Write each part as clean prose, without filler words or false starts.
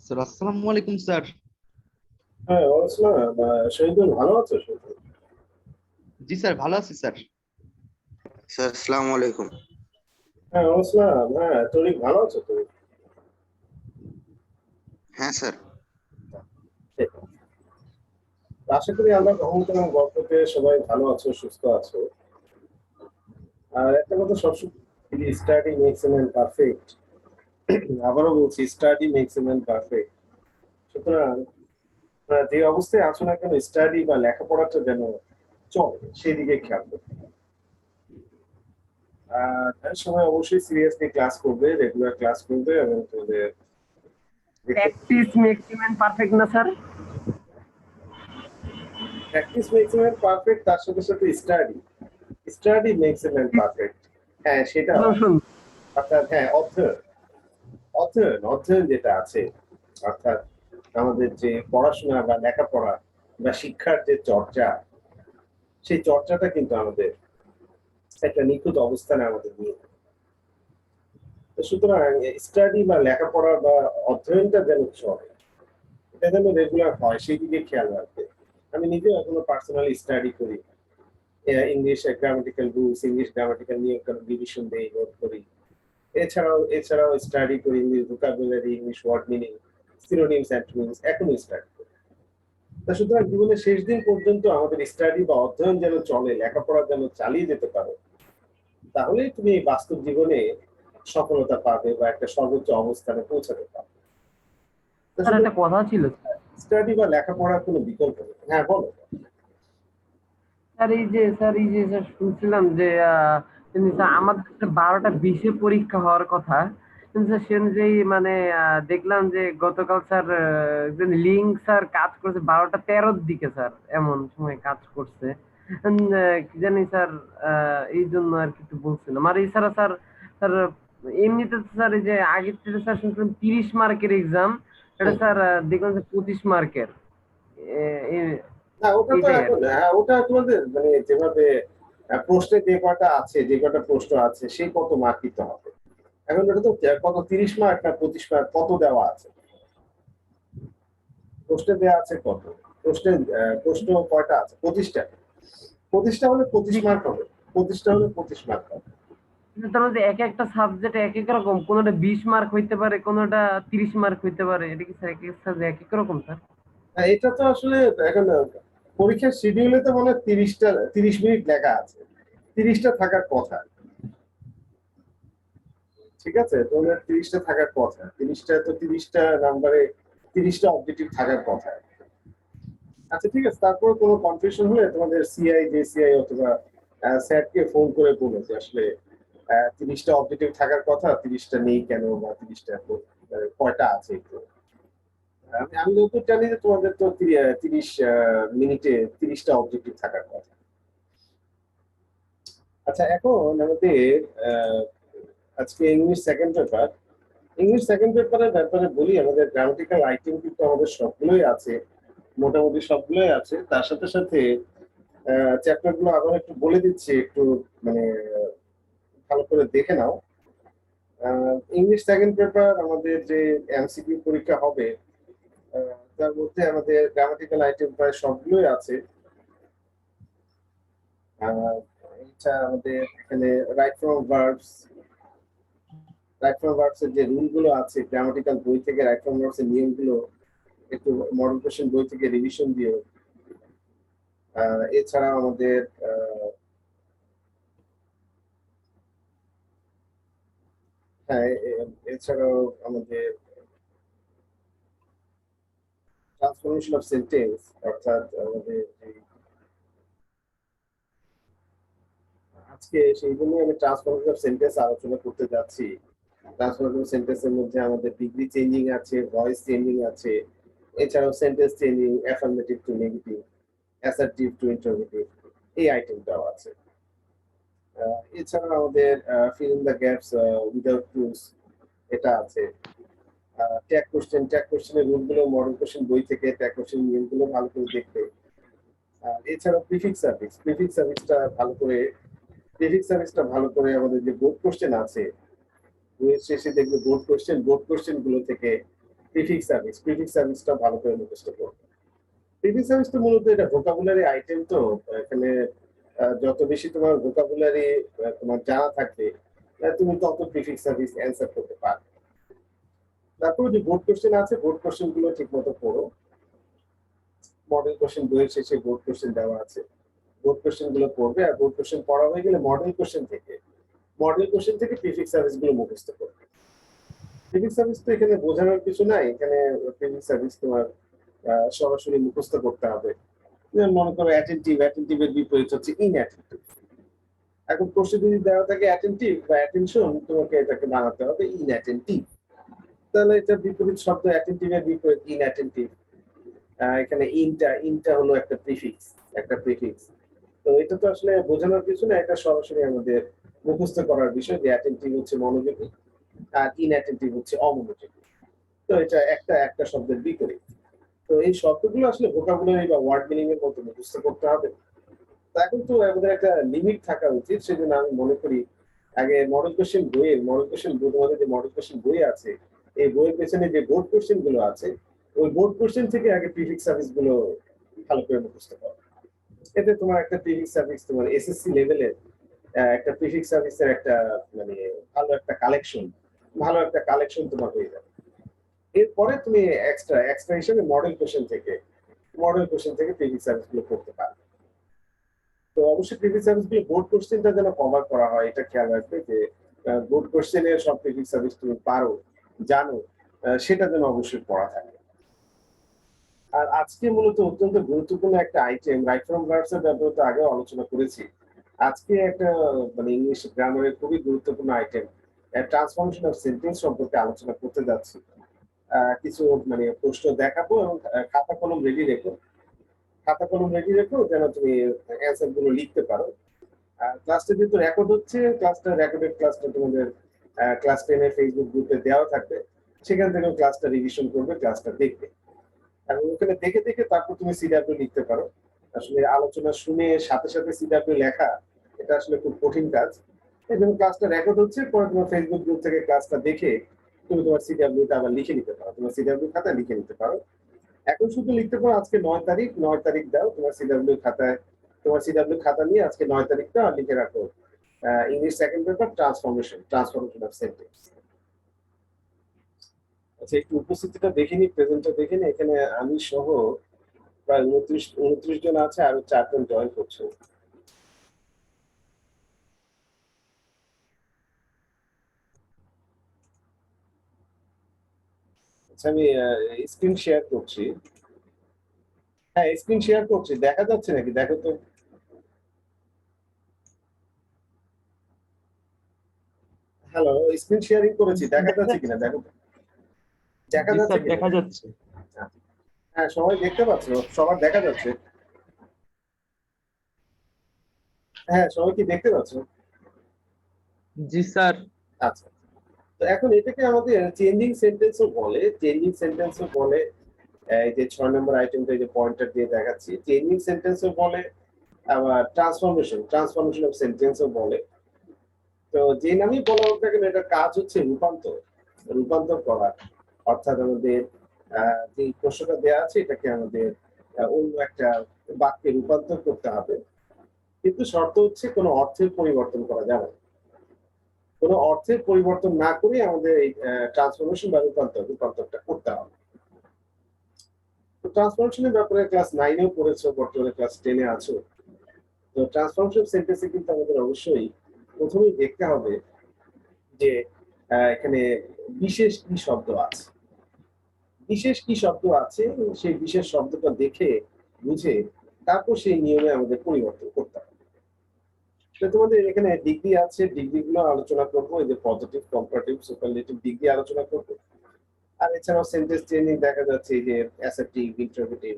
Sir আসসালামু আলাইকুম sir. হ্যাঁ, ওয়ালাইকুম শহীদুল, ভালো আছো শহীদুল? জি স্যার, ভালো আছি স্যার। স্যার আসসালামু আলাইকুম। হ্যাঁ, ওয়ালাইকুম। হ্যাঁ, তুমি ভালো আছো তুমি? হ্যাঁ স্যার। ঠিক আছে। আশা করি আমরা কখনো গল্পতে সবাই ভালো আছো, সুস্থ আছো। আর একটা কথা সবসময়, study makes a man perfect. আবারও বলছি, study makes a man perfect. সুতরাং যে অবস্থায় আছো না কেন, স্টাডি বা লেখাপড়াটা যেন চলে সেদিকে খেয়াল করবে। আর সবাই অবশ্যই সিরিয়াসলি ক্লাস করবে, রেগুলার ক্লাস করবে এবং তোমাদের প্র্যাকটিস মেক্স ম্যান পারফেক্ট না sir? Practice makes a man perfect, তার সাথে সাথে study makes a man perfect. হ্যাঁ, সেটা অর্থাৎ হ্যাঁ, অধ্যয়ন যেটা আছে, অর্থাৎ আমাদের যে পড়াশোনা বা লেখাপড়া বা শিক্ষার যে চর্চা, সেই চর্চাটা কিন্তু আমাদের একটা নিখুঁত অবস্থানে আমাদের নিয়ে যায়। তো সুতরাং স্টাডি বা লেখাপড়া বা অধ্যয়নটা যেন চলে, এটা যেন রেগুলার হয়, সেই দিকে খেয়াল রাখবে। আমি নিজেও এখনো পার্সোনালি স্টাডি করি, English grammatical rules, English grammatical নিয়ে রিভিশন দেই, নোট করি। এছাড়াও স্টাডি করি English vocabulary, English word meaning, synonyms, antonyms, এখনো স্টাডি করি। তা সুতরাং জীবনের শেষ দিন পর্যন্ত আমাদের স্টাডি বা অধ্যয়ন যেন চলে, লেখাপড়া যেন চালিয়ে যেতে পারো, তাহলেই তুমি এই বাস্তব জীবনে সফলতা পাবে বা একটা সর্বোচ্চ অবস্থানে পৌঁছাতে পারবে। স্যার একটা কথা ছিল স্টাডি বা লেখাপড়ার কোনো বিকল্প নেই। হ্যাঁ, বলো। স্যার, স্যার শুনছিলাম যে কিন্তু স্যার আমাদের 12টা 20-এ পরীক্ষা হওয়ার কথা, কিন্তু স্যার সে অনুযায়ী মানে দেখলাম যে গতকাল স্যার একজন লিঙ্ক স্যার কাজ করছে 12টা 13-র দিকে, স্যার এমন সময় কাজ করছে। কি জানি স্যার, এই জন্য আর কি একটু বলছিলাম। আর এছাড়া স্যার, স্যার এমনিতে তো স্যার এই যে আগের থেকে স্যার শুনছিলাম 30 মার্কের এক্সাম, এটা স্যার দেখলাম যে 25 মার্কের। না, ওটা তো এইটাই আর এখন, কি। হ্যাঁ, ওটা তোমাদের মানে যেভাবে প্রশ্নে যে কটা আছে, যে কটা প্রশ্ন আছে, সেই কত মার্ক দিতে হবে। এখন ওটা তো কত, 30 মার্ক না 25 মার্ক, কত দেওয়া আছে প্রশ্নে, দেওয়া আছে কত প্রশ্নে? প্রশ্ন কয়টা আছে? 25টা। 25টা হলে 25 মার্ক হবে। 25টা হলে 25 মার্ক হবে। কিন্তু তার মধ্যে এক একটা সাবজেক্ট এক এক রকম, কোনোটা 20 মার্ক হইতে পারে, কোনোটা 30 মার্ক হইতে পারে। এটা কি স্যার এক এক সাবজেক্ট এক এক রকম স্যার? এটা তো আসলে এখন পরীক্ষার শিডিউলে তো মনে হয় 30 মিনিট লেখা আছে, 30টা থাকার কথা। ঠিক আছে, তোমাদের 30টা থাকার কথা, 30টা নাম্বারে 30টা অবজেক্টিভ থাকার কথা। আচ্ছা, ঠিক আছে, তারপর কোনো কনফিউশন হলে তোমাদের জেসিআই অথবা স্যারকে ফোন করে বলো যে আসলে 30টা অবজেক্টিভ থাকার কথা, 30টা নেই কেন, বা 30টা কয়টা আছে একটু। আমি যতটুকু জানি যে তোমাদের তো 30 মিনিটে 30টা অবজেক্টিভ থাকার কথা। আচ্ছা, এখন আমাদের আহ, আজকে ইংলিশ সেকেন্ড পেপারের ব্যাপারে বলি। আমাদের গ্রামাটিক্যাল আইটেম কিন্তু আমাদের সবগুলোই আছে, মোটামুটি সবগুলোই আছে। তার সাথে সাথে চ্যাপ্টার গুলো আবার একটু বলে দিচ্ছি, একটু মানে ভালো করে দেখে নাও। ইংলিশ সেকেন্ড পেপার আমাদের যে এমসিকিউ পরীক্ষা হবে, তার মধ্যে আমাদের গ্রামাটিক্যাল আইটেম প্রায় সবগুলোই আছে। এটা আমাদের এখানে রাইট ফ্রম ভার্বস, এর যে রুল গুলো আছে গ্রামাটিক্যাল বই থেকে, রাইট ফ্রম ভার্বস এর নিয়মগুলো একটু মডেল কোশ্চেন বই থেকে রিভিশন দিও। এছাড়া আমাদের হ্যাঁ, এছাড়াও আমাদের ট্রান্সফরমেশন অফ সেন্টেন্স, অর্থাৎ আমাদের আজকে সেই জন্য আমি ট্রান্সফরমেশন অফ সেন্টেন্স আলোচনা করতে যাচ্ছি। ট্রান্সফরমেশন সেন্টেন্সের মধ্যে আমাদের ডিগ্রি চেঞ্জিং আছে, ভয়েস চেঞ্জিং আছে, এছাড়াও sentence changing, affirmative two negative, assertive two interrogative, এই আইটেমটাও আছে। এছাড়া আমাদের fill in the gaps without clues, এটা আছে। ট্যাগ কোশ্চেনের রুলগুলো মডেল কোশ্চেন বই থেকে, ট্যাগ কোশ্চেন নিয়মগুলো ভালো করে দেখবে। এছাড়া প্রিফিক্স সার্ভিসটা ভালো করে আমাদের যে বোর্ড কোশ্চেন আছে, বইয়ের শেষে দেখবে বোর্ড কোশ্চেন গুলো থেকে প্রিফিক্স সার্ভিসটা ভালো করে মুখস্থ করবে। প্রিফিক্স সার্ভিস তো মূলত এটা ভোকাবুলারি আইটেম, তো এখানে যত বেশি তোমার ভোকাবুলারি তোমার জানা থাকবে, তুমি তত প্রিফিক্স সার্ভিস অ্যান্সার করতে পারবে। তারপরে যে বোর্ড কোশ্চেন আছে, বোর্ড কোশ্চেন গুলো ঠিক মতো পড়ো। মডেল কোশ্চেন বইয়ের শেষে বোর্ড কোশ্চেন দেওয়া আছে, বোর্ড কোশ্চেন গুলো পড়বে। আর বোর্ড কোশ্চেন পড়া হয়ে গেলে মডেল কোশ্চেন থেকে প্রিফিক্স সার্ভিস গুলো মুখস্থ করবে। প্রিফিক্স সার্ভিস তো এখানে বোঝানোর কিছু নাই, এখানে প্রিফিক্স সার্ভিস তোমার সরাসরি মুখস্থ করতে হবে। যেমন মনে করো অ্যাটেন্টিভের বিপরীত হচ্ছে ইনঅ্যাটেন্টিভ। এখন কোশ্চেন যদি দেওয়া থাকে অ্যাটেন্টিভ বা অ্যাটেনশন, তোমাকে এটাকে বানাতে হবে ইনঅ্যাটেন্টিভ। তাহলে এটা বিপরীত শব্দ, অ্যাটেন্টিভের বিপরীত ইনঅ্যাটেন্টিভ। এখানে ইনটা হলো একটা প্রিফিক্স। তো এটা তো আসলে বোঝানোর কিছু না, এটা সরাসরি আমাদের মুখস্থ করার বিষয় যে অ্যাটেন্টিভ হচ্ছে মনোযোগী আর ইনঅ্যাটেন্টিভ হচ্ছে অমনোযোগী। তো এটা একটা শব্দের বিপরীত। তো এই শব্দগুলো আসলে ভোকাবুলারি বা ওয়ার্ড মিনিং এর মতো মুখস্থ করতে হবে। তো এখন তো আমাদের একটা লিমিট থাকা উচিত, সেজন্য আমি মনে করি আগে মডেল কোশ্চেন তোমাদের যে মডেল কোশ্চেন বই আছে, এই বইয়ের পেছনে যে বোর্ড কোশ্চেন গুলো আছে, ওই বোর্ড কোশ্চেন থেকে আগে প্রিফিক্স সার্ভিস গুলো ভালো করে মুখস্থ করো। এতে তোমার একটা প্রিফিক্স সার্ভিস, তোমার এসএসসি লেভেলের একটা প্রিফিক্স সার্ভিসের একটা মানে ভালো একটা কালেকশন তোমার হয়ে যাবে। এরপরে তুমি এক্সট্রা হিসেবে মডেল কোশ্চেন থেকে প্রিফিক্স সার্ভিস গুলো করতে পারবে। তো অবশ্যই প্রিফিক্স সার্ভিস গুলো বোর্ড কোশ্চেনটা যেন কভার করা হয়, এটা খেয়াল রাখবে যে বোর্ড কোশ্চেনের সব প্রিফিক্স সার্ভিস তুমি পারো, জানো, সেটা যেন অবশ্যই পড়া থাকে। আর আজকে মূলত অত্যন্ত গুরুত্বপূর্ণ একটা আইটেম, রাইট ফ্রম ভার্বস এর ব্যাপারে তো আগেও আলোচনা করেছি। আজকে একটা মানে ইংলিশ গ্রামারের খুবই গুরুত্বপূর্ণ আইটেম, ট্রান্সফরমেশন অফ সেন্টেন্স সম্পর্কে আলোচনা করতে যাচ্ছি। কিছু মানে প্রশ্ন দেখাবো এবং খাতা কলম রেডি রেখো যেন তুমি অ্যান্সার গুলো লিখতে পারো। ক্লাসটা যেহেতু রেকর্ড হচ্ছে, রেকর্ডেড ক্লাসটা তোমাদের ক্লাস 10 এর ফেসবুক গ্রুপে দেওয়া থাকবে, সেখান থেকেও ক্লাসটা রিভিশন করবে, ক্লাসটা দেখবে। এবং ওখানে দেখে দেখে তারপর তুমি সিডাব্লিউ লিখতে পারো। আসলে আলোচনা শুনে সাথে সাথে সিডাব্লিউ লেখা এটা আসলে খুব কঠিন কাজ। এই জন্য ক্লাসটা রেকর্ড হচ্ছে, পরে তোমার ফেসবুক গ্রুপ থেকে ক্লাসটা দেখে তুমি তোমার সিডাব্লিউটা আবার লিখে নিতে পারো, তোমার সিডাব্লিউ খাতায় লিখে নিতে পারো। এখন শুধু লিখতে পারো আজকে 9 তারিখ দাও তোমার সিডাব্লিউ খাতা নিয়ে আজকে 9 তারিখটা লিখে রাখো, English second paper transformation of sentence. আচ্ছা, একটু উপস্থিতিটা দেখে নি, প্রেজেন্টটা দেখে নি। এখানে আমি সহ প্রায় 29 জন আছে, আরো 4 জন জয়েন করছে। আচ্ছা, আমি স্ক্রিন শেয়ার করছি। হ্যাঁ, স্ক্রিন শেয়ার করছি, দেখা যাচ্ছে নাকি দেখো তো। হ্যালো, স্ক্রিন শেয়ারিং করেছি, দেখা যাচ্ছে কিনা দেখো তো। দেখা জি যাচ্ছে স্যার, কিনা? দেখা যাচ্ছে। হ্যাঁ, সবাই দেখতে পাচ্ছ, সবার দেখা যাচ্ছে। হ্যাঁ, সবাই কি দেখতে পাচ্ছ? জি স্যার। আচ্ছা, তো এখন এটাকে আমাদের চেঞ্জিং সেন্টেন্সও বলে। এই যে 6 নম্বর আইটেমটা, এই যে পয়েন্টার দিয়ে দেখাচ্ছি, চেঞ্জিং সেন্টেন্সও বলে, আবার ট্রান্সফরমেশন অফ সেন্টেন্সও বলে। তো যে নামই বলা হোক না কেন, এটার কাজ হচ্ছে রূপান্তর করা। অর্থাৎ আমাদের যে প্রশ্নটা দেওয়া আছে, এটাকে আমাদের অন্য একটা বাক্যে রূপান্তর করতে হবে। কিন্তু শর্ত হচ্ছে কোনো অর্থের পরিবর্তন করা যাবে না। কোনো অর্থের পরিবর্তন না করে আমাদের এই ট্রান্সফরমেশন বা রূপান্তরটা করতে হবে। তো ট্রান্সফরমেশনের ব্যাপারে ক্লাস 9-এও পড়েছো, বর্তমানে ক্লাস 10-এ আছো। তো ট্রান্সফরমেশন সেন্টেন্সে কিন্তু আমাদের অবশ্যই প্রথমেই দেখতে হবে যে এখানে বিশেষ কি শব্দ আছে। সেই বিশেষ শব্দটা দেখে বুঝে তারপর সেই নিয়মে আমাদের পরিবর্তন করতে হবে। তো তোমাদের এখানে ডিগ্রি আছে, ডিগ্রিগুলো আলোচনা করবো। এই যে পজিটিভ, কম্পারেটিভ, সুপারলেটিভ ডিগ্রি আলোচনা করবো। আর এছাড়াও সেন্টেন্স চেঞ্জিং দেখা যাচ্ছে, এই যে অ্যাসার্টিভ, ইন্টারোগেটিভ,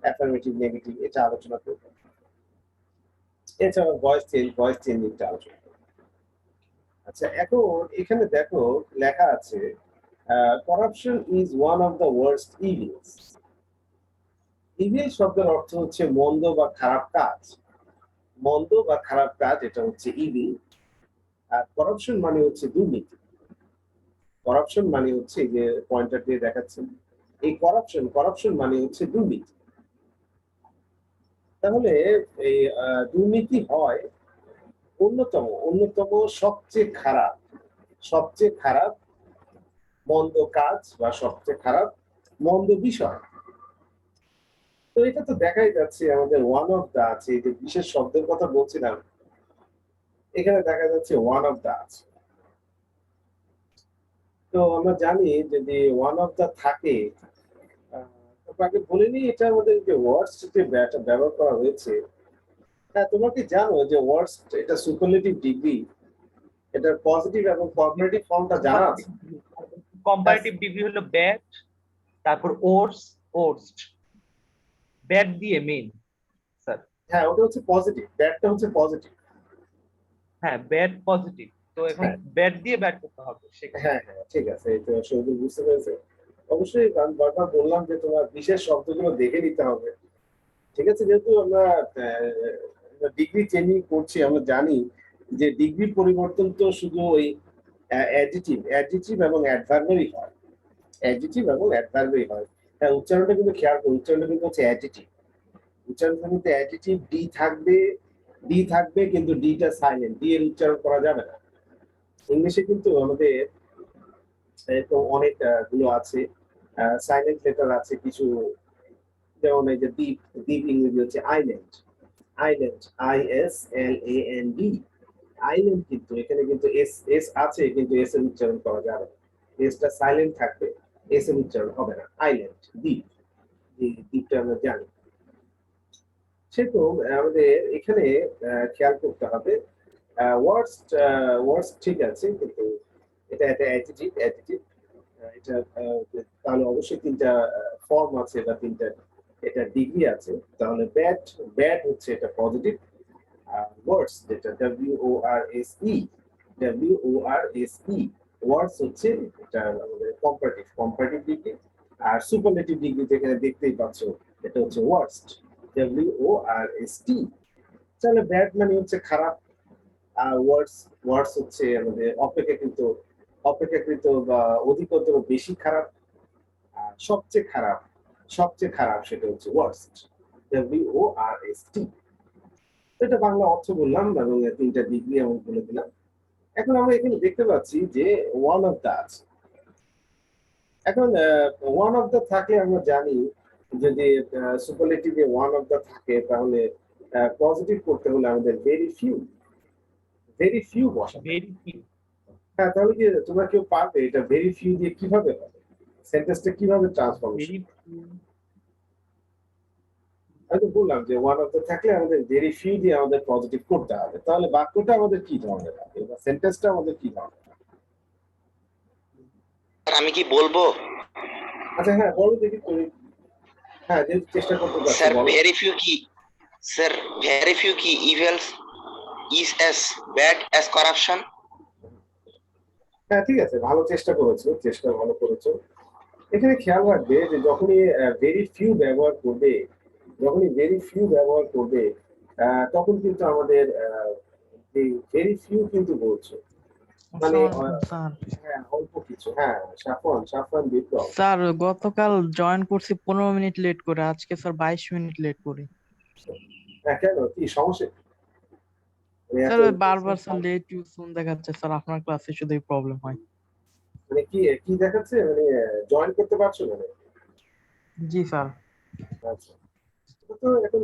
অ্যাফার্মেটিভ, নেগেটিভ, এটা আলোচনা করবো। এছাড়াও ভয়েস চেঞ্জিংটা আলোচনা করবো। আচ্ছা, এখন এখানে দেখো লেখা আছে corruption is one of the worst evils. Evil শব্দের অর্থ হচ্ছে মন্দ বা খারাপ কাজ, এটা হচ্ছে ইভিল। আর করাপশন মানে হচ্ছে দুর্নীতি। করাপশন মানে হচ্ছে এই যে পয়েন্টার দিয়ে দেখাচ্ছেন, এই করাপশন মানে হচ্ছে দুর্নীতি। তাহলে এই দুর্নীতি হয় অন্যতম সবচেয়ে খারাপ মন্দ কাজ বা সবচেয়ে খারাপ মন্দ বিষয়। তো এটা তো দেখাই যাচ্ছে আমাদের ওয়ান অফ দা আছে, এই যে বিশেষ শব্দের কথা বলছিলাম, এখানে দেখা যাচ্ছে ওয়ান অফ দা আছে। তো আমরা জানি যদি ওয়ান অফ দা থাকে, আপনাকে বলে নিই এটা আমাদের যে ওয়ার্ডস যে ব্যবহার করা হয়েছে। হ্যাঁ, তোমরা কি জানো যে ওয়ার্ডস এটা সুপারলেটিভ ডিগ্রি, এটার পজিটিভ এবং কম্পারেটিভ ফর্মটা জানা আছে? কম্পারেটিভ ডিগ্রি হলো ব্যাড, তারপর ওর্স্ট, ব্যাড দিয়ে মেইন স্যার। হ্যাঁ, ওটা হচ্ছে পজিটিভ, ব্যাডটা হচ্ছে পজিটিভ। হ্যাঁ, ব্যাড পজিটিভ, তো এখন হ্যাঁ। ব্যাড দিয়ে ব্যাড করতে হবে সেক্ষেত্রে। হ্যাঁ হ্যাঁ, ঠিক আছে, এই তো সৌদি বুঝতে পেরেছে। অবশ্যই আমি বারবার বললাম যে তোমার বিশেষ শব্দগুলো দেখে নিতে হবে। ঠিক আছে, যেহেতু আমরা ডিগ্রি চেঞ্জিং করছি, আমরা জানি যে ডিগ্রি পরিবর্তন তো শুধু ওই অ্যাডজেক্টিভ এবং অ্যাডভার্বারই হয়, অ্যাডজেক্টিভ এবং অ্যাডভার্বারই হয়। হ্যাঁ, উচ্চারণটা কিন্তু খেয়াল করো, উচ্চারণটা কিন্তু হচ্ছে অ্যাডজেক্টিভ। উচ্চারণটা কিন্তু অ্যাডজেক্টিভ, ডি থাকবে কিন্তু ডিটা সাইলেন্ট, ডি এর উচ্চারণ করা যাবে না। ইংলিশে কিন্তু আমাদের এরকম অনেক গুলো আছে, সাইলেন্ট লেটার আছে কিছু, যেমন এই যে দ্বীপ, দ্বীপ ইংরেজি হচ্ছে আইল্যান্ড, ISLAND, আইল্যান্ড। কিন্তু এখানে কিন্তু এস আছে, কিন্তু এস এর উচ্চারণ করা যাবে, এসটা সাইলেন্ট থাকবে, এস এর উচ্চারণ হবে না। আইল্যান্ড, দ্বীপ, এই দ্বীপটা আমরা জানি। সেহেতু আমাদের এখানে খেয়াল করতে হবে ওয়ার্ডস ঠিক আছে, কিন্তু এটা একটা অ্যাডিটিভ, এটা তাহলে অবশ্যই তিনটা ফর্ম আছে বা তিনটা এটা ডিগ্রি আছে। তাহলে ব্যাড হচ্ছে এটা পজিটিভ, আর ওয়ার্ডস যেটা WORSE ওয়ার্ডস হচ্ছে এটা আমাদের কম্পারেটিভ ডিগ্রি। আর সুপারলেটিভ ডিগ্রি যেখানে দেখতেই পাচ্ছ এটা হচ্ছে ওয়ার্স্ট, WORST। তাহলে ব্যাড মানে হচ্ছে খারাপ, আর ওয়ার্ডস হচ্ছে আমাদের অপেক্ষাকৃত বা অধিকতর বেশি খারাপ। আর সবচেয়ে খারাপ সেটা হচ্ছে ওয়ার্স্ট, WORST। এটা বাংলা অর্থ বললাম এবং তিনটা ডিগ্রি আমি বলে দিলাম। এখন আমরা এখানে দেখতে পাচ্ছি যে ওয়ান অফ দা আছে। এখন ওয়ান অফ দা থাকলে আমরা জানি যদি সুপারলেটিভে ওয়ান অফ দা থাকে, তাহলে পজিটিভ করতে হলে আমাদের ভেরি ফিউ বসাতে। Very few. হ্যাঁ, তাহলে কি তোমরা কেউ পারবে এটা ভেরি ফিউ দিয়ে কিভাবে হবে, সেন্টেন্সটা কিভাবে ট্রান্সফরমেশন? Very few. আমি তো বললাম যে ওয়ান অফ দা থাকলে আমাদের ভেরি ফিউ দিয়ে আমাদের পজিটিভ করতে হবে। তাহলে বাক্যটা আমাদের কি ধরনের হবে বা সেন্টেন্সটা আমাদের কি ধরনের? আমি কি বলবো? আচ্ছা, হ্যাঁ বলো দেখি তুমি। হ্যাঁ, যেহেতু চেষ্টা করতে পারছি স্যার বলো। ভেরি ফিউ কি ইভেলস is as bad as corruption? হ্যাঁ, ঠিক আছে, ভালো চেষ্টা করেছো, ভালো করেছো। এখানে খেয়াল রাখবে যে যখনই ভেরি ফিউ ব্যবহার করবে, তখন কিন্তু আমাদের ভেরি ফিউ কিন্তু বলছো, মানে হ্যাঁ অল্প কিছু। হ্যাঁ, সাফওয়ান বিপ্লব। স্যার গতকাল জয়েন করছি 15 মিনিট লেট করে, আজকে স্যার 22 মিনিট লেট করে। হ্যাঁ, কেন কি সমস্যা? মানে স্যার বারবার স্যার লেট ইউ সুন দেখাচ্ছে স্যার, আপনার ক্লাসে শুধুই প্রবলেম হয়। মানে কি দেখাচ্ছে, মানে জয়েন করতে পারছো না? জি স্যার। আচ্ছা, তো এখন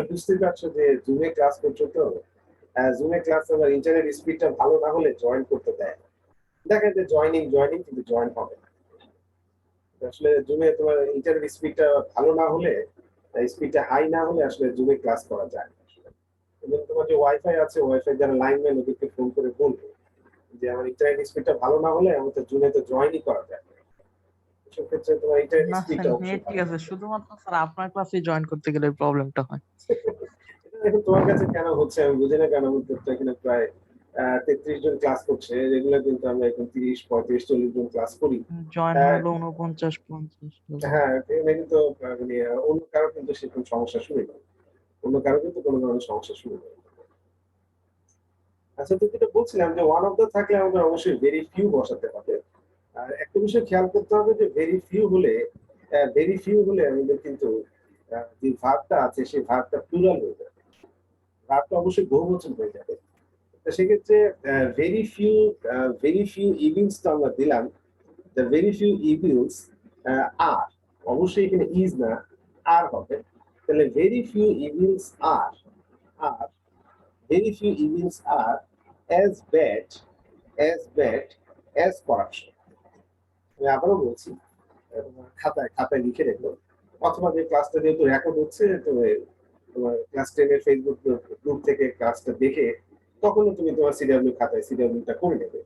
বুঝতেই পারছো যে জুমে ক্লাস করছো, তো জুমে ক্লাস আবার ইন্টারনেট স্পিডটা ভালো না হলে জয়েন করতে দেয় না। দেখা যায় জয়েনিং কিন্তু জয়েন হবে না। আসলে জুমে তোমার ইন্টারনেট স্পিডটা ভালো না হলে, স্পিডটা হাই না হলে আসলে জুমে ক্লাস করা যায় না। এবং তোমার যে ওয়াইফাই আছে, ওয়াইফাই যারা লাইনম্যান ওদেরকে ফোন করে বলবে যে আমার ইন্টারনেট স্পিডটা ভালো না হলে আমার তো জুমে তো জয়েনই করা যায় না। সেক্ষেত্রে তোমার ইন্টারনেট না স্পিডটা স্যার অবশ্যই নেট ঠিক আছে, শুধুমাত্র স্যার আপনার ক্লাসে জয়েন করতে গেলে প্রবলেমটা হয়। এটা এখন তোমার কাছে কেন হচ্ছে আমি বুঝি না, কেন তো এখানে প্রায় 33 জন ক্লাস করছে, রেগুলার কিন্তু আমরা এখন 30, 35, 40 জন ক্লাস করি। জয়েন হলো 49-50। হ্যাঁ, এখানে কিন্তু মানে অন্য কারো কিন্তু সেরকম সমস্যা শুরু হয়, অন্য কারো কিন্তু কোনো ধরনের সমস্যা শুরু হয়। আচ্ছা, তো যেটা বলছিলাম যে ওয়ান অফ দা থাকলে আমাদের অবশ্যই ভেরি ফিউ বসাতে হবে। আর একটা বিষয় খেয়াল করতে হবে যে ভেরি ফিউ হলে আমাদের কিন্তু যে ভার্বটা আছে সেই ভার্বটা প্লুরাল হয়ে যাবে, ভার্বটা অবশ্যই বহুবচন হয়ে যাবে। তো সেক্ষেত্রে ভেরি ফিউ ইভিলস তো আমরা দিলাম, the very few evils are, অবশ্যই এখানে ইজ না আর হবে, তাহলে ভেরি ফিউ ইভিলস আর আর very few evils are as bad as corruption। আমি আবারও বলছি, খাতায় খাতায় লিখে রেখো, অথবা যে ক্লাসটা যেহেতু রেকর্ড হচ্ছে তো তোমার ক্লাস 10 এর ফেসবুক গ্রুপ থেকে ক্লাসটা দেখে তখনও তুমি তোমার সিডব্লিউ খাতায় সিডব্লিউটা করে নেবে।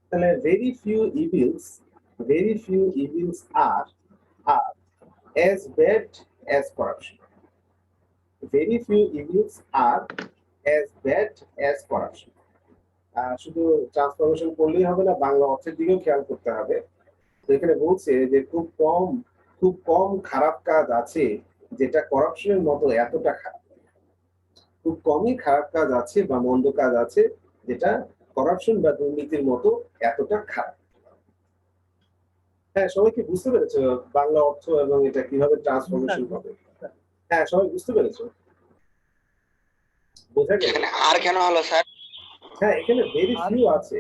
তাহলে very few evils are are as bad as corruption। Very few evils are as bad as corruption। শুধু ট্রান্সফরমেশন করলেই হবে না, বাংলা অর্থের দিকেও খেয়াল করতে হবে। তো এখানে বলছে যে খুব কম খারাপ কাজ আছে যেটা করাপশনের মতো এতটা খারাপ। খুব কমই খারাপ কাজ আছে বা মন্দ কাজ আছে যেটা করাপশন বা দুর্নীতির মতো এতটা খারাপ। হ্যাঁ, সবাই কি বুঝতে পেরেছো বাংলা অর্থ এবং এটা কিভাবে ট্রান্সফরমেশন হবে? হ্যাঁ, সবাই বুঝতে পেরেছো? বোঝা গেল? এখানে আর কেন হলো স্যার? হ্যাঁ, এখানে ভেরি ফিউ আছে।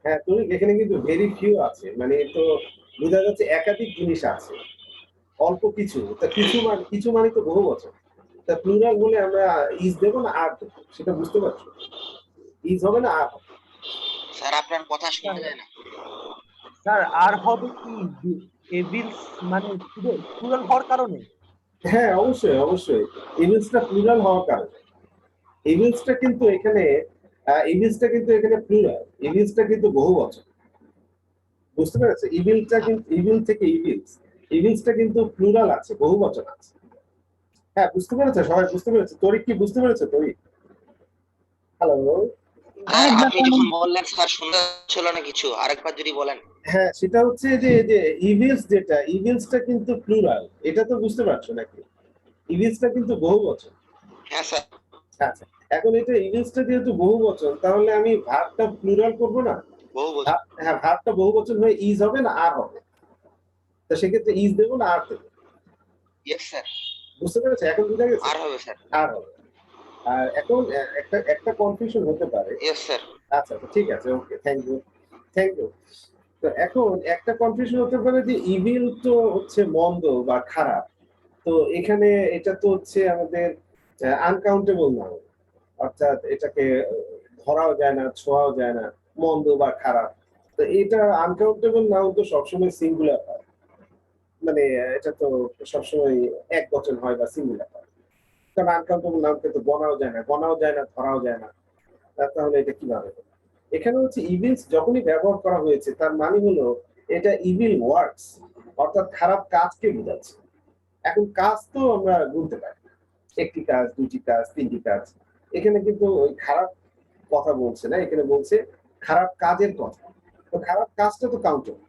হ্যাঁ, তুমি এখানে কিন্তু ভেরি ফিউ আছে, মানে তো বোঝা যাচ্ছে একাধিক জিনিস আছে, অল্প কিছু। তা কিছু মানে তো বহু বচন। তা প্লুরাল বলে আমরা ইজ দেবো না আর দেবো, সেটা বুঝতে পারছো? ইজ হবে না আর হবে? স্যার আপনার কথা শোনা যায় না। স্যার আর হবে কি এভিলস মানে প্লুরাল হওয়ার কারণে? হ্যাঁ, অবশ্যই ইভিলসটা প্লুরাল হওয়ার কারণে। ইভিলসটা কিন্তু এখানে প্লুরাল, ইভিলসটা কিন্তু বহু বচন। বুঝতে পেরেছো? ইভিল থেকে ইভিলসটা কিন্তু প্লুরাল আছে, বহু বচন আছে। হ্যাঁ, বুঝতে পেরেছো? সবাই বুঝতে পেরেছো? তরিক কি বুঝতে পেরেছো? তরিক, হ্যালো। আপনি যখন বললেন স্যার সুন্দর ছিল না কিছু, আরেকবার যদি বলেন। হ্যাঁ, সেটা হচ্ছে যে ইভিলসটা কিন্তু প্লুরাল, এটা তো বুঝতে পারছো নাকি? ইভিলসটা কিন্তু বহুবচন। হ্যাঁ স্যার। আচ্ছা, এখন এটা ইভিলসটা যেহেতু বহুবচন, তাহলে আমি ভার্বটা প্লুরাল করব না? বহু বছর। হ্যাঁ, ভার্বটা বহুবচন হয়ে ইজ হবে না আর হবে? তো সেক্ষেত্রে ইজ দেবো না আর দেবো? Yes sir. বুঝতে পেরেছো? এখন বুঝা গেছে? আর হবে স্যার। আর হবে। আর এখন একটা কনফিউশন হতে পারে। Yes sir. আচ্ছা, ঠিক আছে, ওকে, থ্যাংক ইউ। তো এখন একটা কনফিউশন হতে পারে যে ইভিল তো হচ্ছে মন্দ বা খারাপ, তো এখানে এটা তো হচ্ছে আমাদের আনকাউন্টেবল নাউন, অর্থাৎ এটাকে ধরাও যায় না, ছোঁয়াও যায় না, মন্দ বা খারাপ। তো এটা আনকাউন্টেবল নাউন তো সবসময় সিঙ্গুলার হয়, মানে এটা তো সবসময় এক বচন হয় বা সিঙ্গুলার হয়। কারণ আনকাউন্টেবল নাউনকে তো গণাও যায় না, ধরাও যায় না। তাহলে এটা কিভাবে হবে? এখানে হচ্ছে ইভিলস যখনই ব্যবহার করা হয়েছে তার মানে হলো এটা ইভিল ওয়ার্কস, অর্থাৎ খারাপ কাজকে বোঝাচ্ছে। এখন কাজ তো আমরা গুনতে পারি, একটি কাজ, দুটি কাজ, তিনটি কাজ। এখানে কিন্তু ওই খারাপ কথা বলছে না, এখানে বলছে খারাপ কাজের কথা। তো খারাপ কাজটা তো কাউন্টেবল।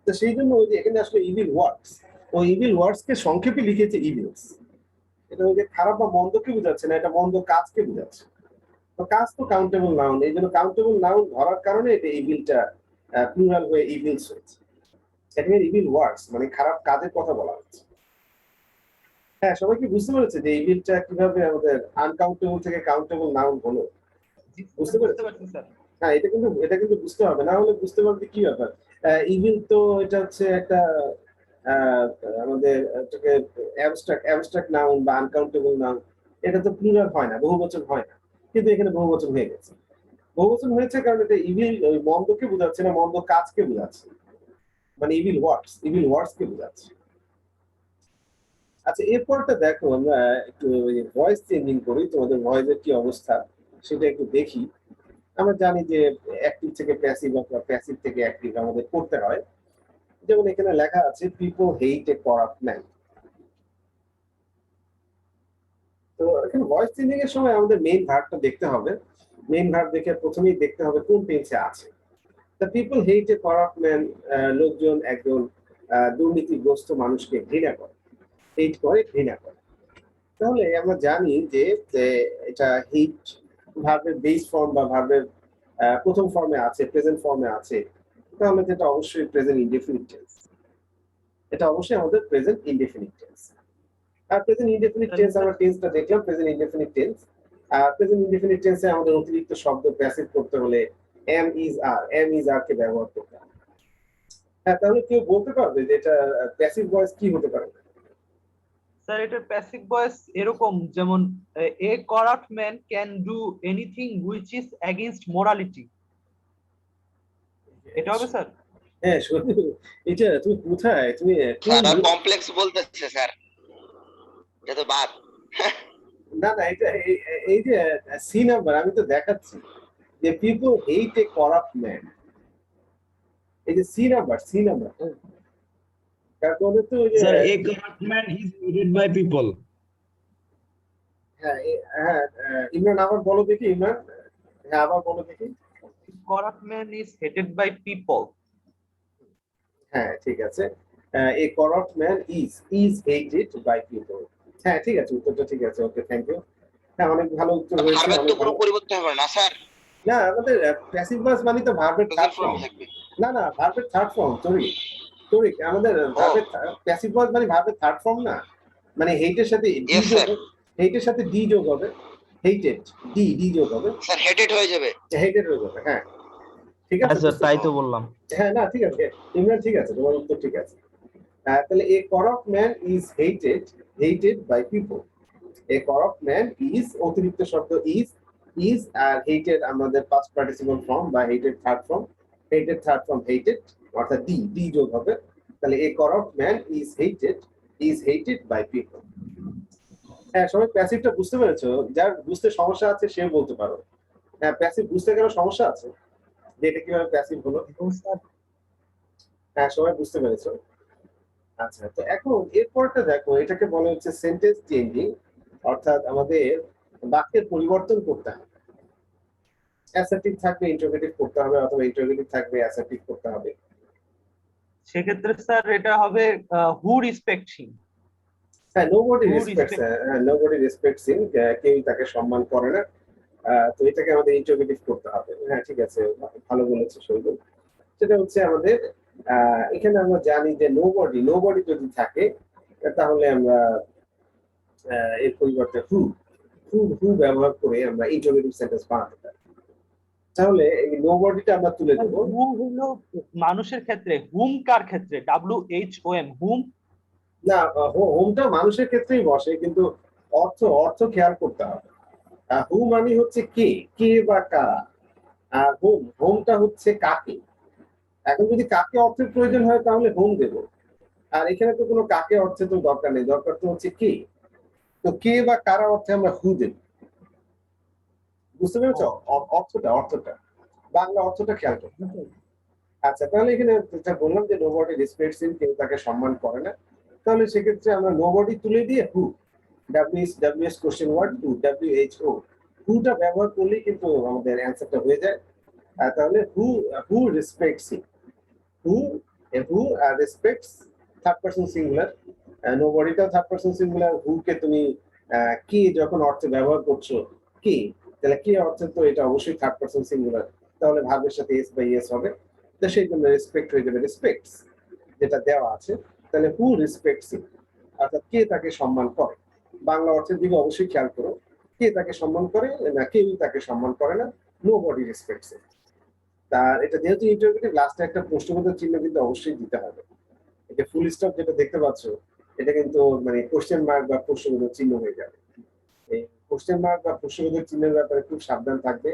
তো সেই জন্য ওই যে এখানে আসলে ইভিল ওয়ার্কস, ওই ইভিল ওয়ার্কস কে সংক্ষেপে লিখেছে ইভিলস। এটা ওই যে খারাপ বা মন্দকে বোঝাচ্ছে না, এটা মন্দ কাজকে বোঝাচ্ছে। তো কাজ তো কাউন্টেবল নাউন, এই জন্য কাউন্টেবল নাউন ধরার কারণে এটা ইভিলটা প্লুরাল হয়ে ইভিলস হয়েছে। এখানে ইভিল ওয়ার্কস মানে খারাপ কাজের কথা বলা হচ্ছে। হ্যাঁ, সবাই কি বুঝতে পেরেছে যে ইভিলটা কিভাবে আমাদের আনকাউন্টেবল থেকে কাউন্টেবল নাউন হলো? বুঝতে পেরেছে? পারছি স্যার। হ্যাঁ, এটা কিন্তু বুঝতে হবে, না হলে বুঝতে পারবে কি ব্যাপার। ইভিল তো এটা হচ্ছে একটা আহ, আমাদের এটাকে অ্যাবস্ট্রাক্ট নাউন বা আনকাউন্টেবল নাউন, এটা তো প্লুরাল হয় না, বহুবচন হয় না, কিন্তু এখানে বহুবচন হয়ে গেছে। বহুবচন হয়েছে কারণ এটা ইভিল ওই মন্দকে বোঝাচ্ছে না, মন্দ কাজকে বোঝাচ্ছে, মানে ইভিল ওয়ার্কস কে বোঝাচ্ছে। আচ্ছা, এরপরটা দেখো, আমরা একটু ভয়েস চেঞ্জিং করি, তোমাদের ভয়েসের কি অবস্থা সেটা একটু দেখি। আমরা জানি যে অ্যাক্টিভ থেকে প্যাসিভ অথবা প্যাসিভ থেকে অ্যাক্টিভ আমাদের করতে হয়। যেমন এখানে লেখা আছে পিপল হেট এ করাপ্ট ম্যান। তো এখানে ভয়েস চেঞ্জিং এর সময় আমাদের মেইন ভার্বটা দেখতে হবে। মেইন ভার্ব দেখে প্রথমেই দেখতে হবে কোন টেন্সে আছে। The people hate A corrupt man, লোকজন একজন দুর্নীতিগ্রস্ত মানুষকে ঘৃণা করে, ঘৃণা করে। তাহলে আমরা জানি যে এটা হেট ভার্বের বেস ফর্ম বা ভার্বের প্রথম ফর্মে আছে, প্রেজেন্ট ফর্মে আছে। তাহলে যেটা অবশ্যই প্রেজেন্ট ইনডেফিনিট টেন্স, এটা অবশ্যই আমাদের প্রেজেন্ট ইনডেফিনিট টেন্স। আর প্রেজেন্ট ইনডেফিনিট টেন্স আমরা টেন্সটা দেখলাম, প্রেজেন্ট ইনডেফিনিট টেন্স। আর প্রেজেন্ট ইনডেফিনিট টেন্সে আমাদের অতিরিক্ত শব্দ প্যাসিভ করতে হলে এম ইজ আর কে ব্যবহার করতে হবে। হ্যাঁ, তাহলে কেউ বলতে পারবে যে এটা প্যাসিভ ভয়েস কি হতে পারে? স্যার এটার প্যাসিভ ভয়েস এরকম, যেমন a corrupt man can do anything which is against morality, এটা হবে স্যার? হ্যাঁ শুধু এটা তুমি কোথায় তুমি স্যার কমপ্লেক্স বলতেছে স্যার, এটা তো বাদ। না না, এটা এই যে সি নাম্বার আমি তো দেখাচ্ছি যে পিপল হেট এ করাপ্ট ম্যান, এই যে সি নাম্বার তারপরে তো ওই যে Sir, a corrupt man is hated by people. হ্যাঁ হ্যাঁ ইমরান আবার বলো দেখি, ইমরান হ্যাঁ আবার বলো দেখি। Corrupt man is hated by people. হ্যাঁ ঠিক আছে, a corrupt man is hated by people. হ্যাঁ ঠিক আছে, উত্তরটা ঠিক আছে, ওকে থ্যাংক ইউ। হ্যাঁ অনেক ভালো উত্তর হয়েছে। ভার্বের তো কোনো পরিবর্তন হবে না স্যার, না আমাদের প্যাসিভ ভয়েস মানে তো ভার্বের থার্ড প্রেজেন্ট ফর্ম ফর্ম। থাকবে। না না, ভার্বের থার্ড ফর্ম তরিক আমাদের ভার্বের প্যাসিভ ভয়েস মানে ভার্বের থার্ড ফর্ম না, মানে হেটের সাথে ডি Yes, যোগ, sir. হেটের সাথে ডি যোগ হবে, হেটেড ডি যোগ হবে, স্যার হেডেড হয়ে যাবে। হেটেড হয়ে যাবে। হ্যাঁ ঠিক আছে স্যার তাই তো বললাম। হ্যাঁ না ঠিক আছে ইমরান, ঠিক আছে তোমার উত্তর ঠিক আছে। তাহলে a corrupt man is hated by people. A corrupt man is অতিরিক্ত শব্দ ইজ আর হেটেড আমাদের পাস্ট পার্টিসিপল ফর্ম বা হেটেড থার্ড ফর্ম, হেটেড অর্থাৎ ডি যোগ হবে। তাহলে a corrupt man is hated by people. হ্যাঁ সবাই প্যাসিভটা বুঝতে পেরেছো? যার বুঝতে সমস্যা আছে সে বলতে পারো। হ্যাঁ প্যাসিভ বুঝতে গেলে সমস্যা আছে যে এটা কিভাবে প্যাসিভ হলো? হ্যাঁ সবাই বুঝতে পেরেছো? আচ্ছা, তো এখন এরপরটা দেখো, এটাকে বলা হচ্ছে সেন্টেন্স চেঞ্জিং, অর্থাৎ আমাদের বাক্যের পরিবর্তন করতে হবে। অ্যাসার্টিভ থাকবে ইন্টারোগেটিভ করতে হবে, অথবা ইন্টারোগেটিভ থাকবে অ্যাসার্টিভ করতে হবে। সেক্ষেত্রে স্যার এটা হবে হু রেসপেক্ট হিম। হ্যাঁ nobody Who respects, respects- nobody respects him, কেউ তাকে সম্মান করে না। তো এটাকে আমাদের ইন্টারোগেটিভ করতে হবে। হ্যাঁ ঠিক আছে, ভালো বলেছো শৈলু। সেটা হচ্ছে আমাদের এখানে আমরা জানি যে নোবডি যদি থাকে তাহলে আমরা এর পরিবর্তে হু ব্যবহার করে আমরা ইন্টারোগেটিভ সেন্টেন্স বানাতে পারি। তাহলে এই নোবডিটা আমরা তুলে দেবো। হু হলো মানুষের ক্ষেত্রে, হুম কার ক্ষেত্রে? WHOM হুম। না হোমটা মানুষের ক্ষেত্রেই বসে, কিন্তু অর্থ খেয়াল করতে হবে। হু মানে হচ্ছে কে বা কারা, আর হোমটা হচ্ছে কাকে। এখন যদি কাকে অর্থের প্রয়োজন হয় তাহলে হোম দেব, আর এখানে তো কোনো কাকে অর্থে তো দরকার নেই, দরকার তো হচ্ছে কে। তো কে বা কারা অর্থে আমরা হু দেব। বুঝতে পেরেছ অর্থটা বাংলা অর্থটা খেয়াল করতে হবে। আচ্ছা তাহলে এখানে যেটা বললাম যে নোবডি রেসপেক্টস হিম, কেউ তাকে সম্মান করে না, তাহলে সেক্ষেত্রে আমরা নোবডি তুলে দিয়ে who, WS question word who, WHO হুটা ব্যবহার করলেই কিন্তু আমাদের অ্যান্সারটা হয়ে যায়। তাহলে who respects him, who respects third person singular, নোবডিটাও থার্ড পারসন সিঙ্গুলার। হু কে তুমি কে যখন অর্থে ব্যবহার করছো কে, তাহলে কে অর্থে তো এটা অবশ্যই থার্ড পারসন সিঙ্গুলার, তাহলে ভার্বের সাথে এস বাই এস হবে, তো সেই জন্য রেসপেক্ট হয়ে যাবে রেসপেক্টস যেটা দেওয়া আছে। তাহলে হু রেসপেক্টস হিম অর্থাৎ কে তাকে সম্মান করে। বাংলা অর্থের দিকে অবশ্যই খেয়াল করো, কে তাকে সম্মান করে না কেউই তাকে সম্মান করে না, নোবডি রেসপেক্টস হিম। তার এটা যেহেতু ইন্টারোগেটিভ লাস্টে একটা প্রশ্নবোধক চিহ্ন কিন্তু অবশ্যই দিতে হবে। এটা ফুল স্টপ যেটা দেখতে পাচ্ছ এটা কিন্তু মানে কোশ্চেন মার্ক বা প্রশ্নবোধক চিহ্ন হয়ে যাবে। এই কোশ্চেন মার্ক বা প্রশ্নবোধক চিহ্নের ব্যাপারে খুব সাবধান থাকবে।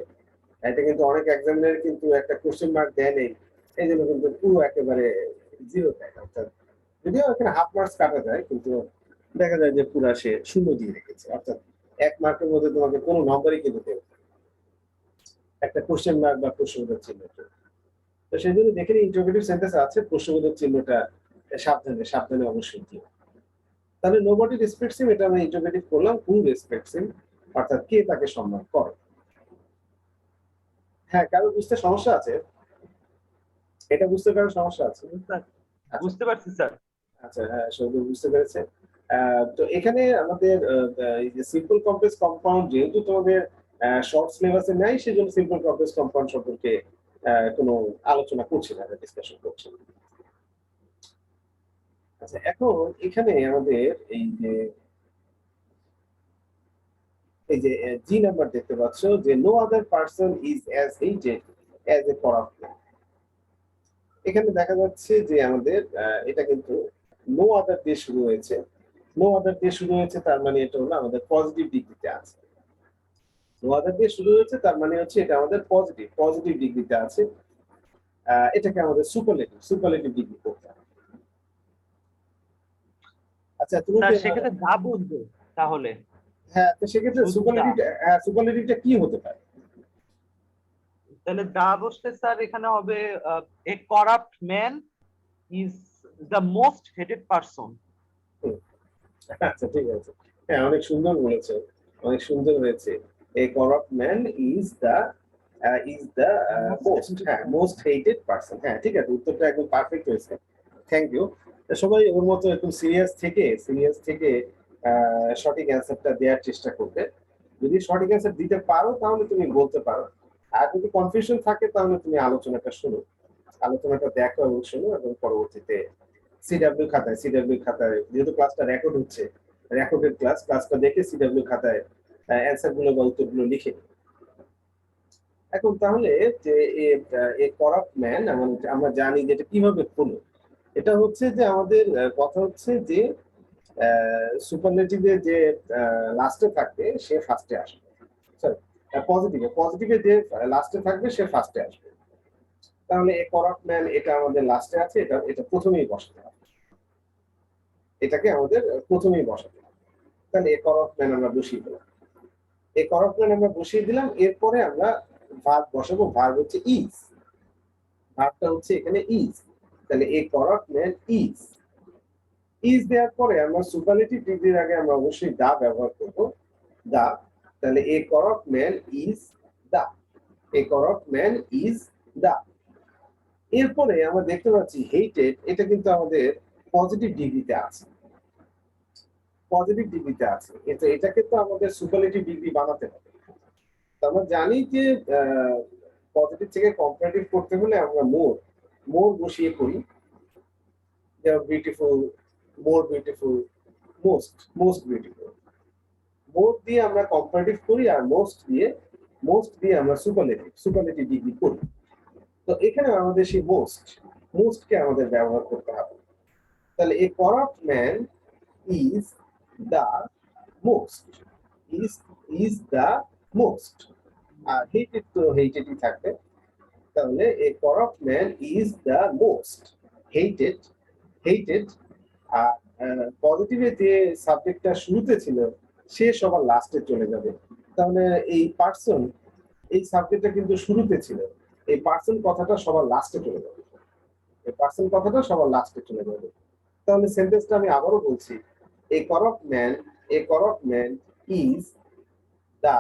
এটা কিন্তু অনেক এক্সামিনার কিন্তু একটা কোশ্চেন মার্ক দেয় নেই, এই জন্য কিন্তু পুরো একেবারে জিরো দেয়, অর্থাৎ যদিও এখানে হাফ মার্কস কাটা যায় কিন্তু দেখা যায় যে পুরা সে শূন্য দিয়ে রেখেছে, অর্থাৎ 1 মার্কের মধ্যে তোমাকে কোনো নম্বরই কিন্তু দেবে একটা কোশ্চেন মার্ক বা প্রশ্নবোধক চিহ্ন। তো সেই জন্য দেখেন ইন্টারোগেটিভ সেন্টেন্স আছে, প্রশ্নবোধক চিহ্নটা সাবধানে অবশ্যই দিও। তাহলে নোবডি রেসপেক্টস হিম এটা আমরা ইন্টারোগেটিভ করলাম, হু রেসপেক্টস হিম অর্থাৎ কে তাকে সম্মান করে। হ্যাঁ কারো বুঝতে সমস্যা আছে? এটা বুঝতে কারো সমস্যা আছে? বুঝতে পারছি স্যার। আচ্ছা হ্যাঁ সৌদি বুঝতে পেরেছে। তো এখানে আমাদের এই যে সিম্পল কমপ্লেক্স কম্পাউন্ড যেহেতু তোমাদের শর্ট সিলেবাসে নাই, সেজন্য সিম্পল কমপ্লেক্স কম্পাউন্ড সম্পর্কে কোনো আলোচনা করছি না, ডিসকাশন করছি না। আচ্ছা, এখন এখানে আমাদের এই যে জি নাম্বার দেখতে পাচ্ছ যে no other person is as hated as a corrupt man. এখানে দেখা যাচ্ছে যে আমাদের এটা কিন্তু নো আদার দিয়ে শুরু হয়েছে। নো আদার দিয়ে শুরু হয়েছে তার মানে এটা হলো আমাদের পজিটিভ ডিগ্রিতে আছে। নো আদার দিয়ে শুরু হয়েছে তার মানে হচ্ছে এটা আমাদের পজিটিভ ডিগ্রিতে আছে। এটাকে আমাদের সুপারলেটিভ ডিগ্রি করতে হবে। আচ্ছা, তুমি স্যার সেক্ষেত্রে যা বুঝবে তাহলে হ্যাঁ, তো সেক্ষেত্রে শুধু যা। সুপারলেটিভটা কি হতে পারে? তাহলে যা বসলে স্যার এখানে হবে a corrupt man is the most hated person. আচ্ছা, ঠিক আছে। হ্যাঁ, অনেক সুন্দর বলেছে, অনেক সুন্দর হয়েছে। A corrupt man is the most hated person. হ্যাঁ, ঠিক আছে, উত্তরটা একদম পারফেক্ট হয়েছে। Thank you. সবাই ওর মতো একদম সিরিয়াস থেকে সঠিক অ্যান্সারটা দেওয়ার চেষ্টা করবে। যদি সঠিক অ্যান্সার দিতে পারো তাহলে তুমি বলতে পারো, আর যদি কনফিউশন থাকে তাহলে তুমি আলোচনাটা দেখো এবং শোনো, এবং পরবর্তীতে সিডব্লিউ খাতায় যেহেতু ক্লাসটা রেকর্ড হচ্ছে, রেকর্ডেড ক্লাসটা দেখে সিডব্লিউ খাতায় অ্যান্সার গুলো বা উত্তরগুলো লিখে। এখন তাহলে যে এ করাপ্ট ম্যান আমরা জানি যে এটা কিভাবে হলো। এটা হচ্ছে যে আমাদের কথা হচ্ছে যে সুপারলেটিভে যে লাস্টে থাকবে সে ফার্স্টে আসবে। সরি, পজিটিভে যে লাস্টে থাকবে সে ফার্স্টে আসবে। তাহলে এ করাপ্ট ম্যান এটা আমাদের লাস্টে আছে, এটা প্রথমেই বসাতে হবে। এটাকে আমাদের প্রথমেই বসাতে হবে। তাহলে এ করাপ্ট ম্যান আমরা বসিয়ে দিলাম। এই করাপ্ট ম্যান আমরা বসিয়ে দিলাম, এরপরে আমরা ভার্ব বসাবো। ভার্ব হচ্ছে ইজ, ভার্বটা হচ্ছে এখানে ইজ। তাহলে এ করাপ্ট ম্যান ইজ দেওয়ার পরে আমরা সুপারলেটিভ ডিগ্রির আগে আমরা অবশ্যই দা ব্যবহার করব, দা। তাহলে a corrupt man is the, a corrupt man is the. এরপরে আমরা দেখতে পাচ্ছি হেটেড, এটা কিন্তু আমাদের পজিটিভ ডিগ্রিতে আছে, এটাকে তো আমাদের সুপারলেটিভ ডিগ্রি বানাতে হবে। তো আমরা জানি যে পজিটিভ থেকে কম্পারেটিভ করতে হলে আমরা মোর বসিয়ে করি। Beautiful, more beautiful, most beautiful. More দিয়ে আমরা কম্পারেটিভ করি, আর মোস্ট দিয়ে আমরা সুপারলেটিভ ডিগ্রি করি। তো এখানে আমাদের সেই মোস্টকে আমাদের ব্যবহার করতে হবে। তাহলে a corrupt man is the most, আর হেটেড তো হেটেডই থাকবে। তাহলে a corrupt man is the most hated. আর পজিটিভে যে সাবজেক্টটা শুরুতে ছিল সে সবার লাস্টে চলে যাবে। তাহলে এই পার্সন, এই সাবজেক্টটা কিন্তু শুরুতে ছিল, এই পার্সন কথাটা সবার লাস্টে চলে যাবে, তাহলে সেন্টেন্সটা আমি আবারও বলছি, a corrupt man is the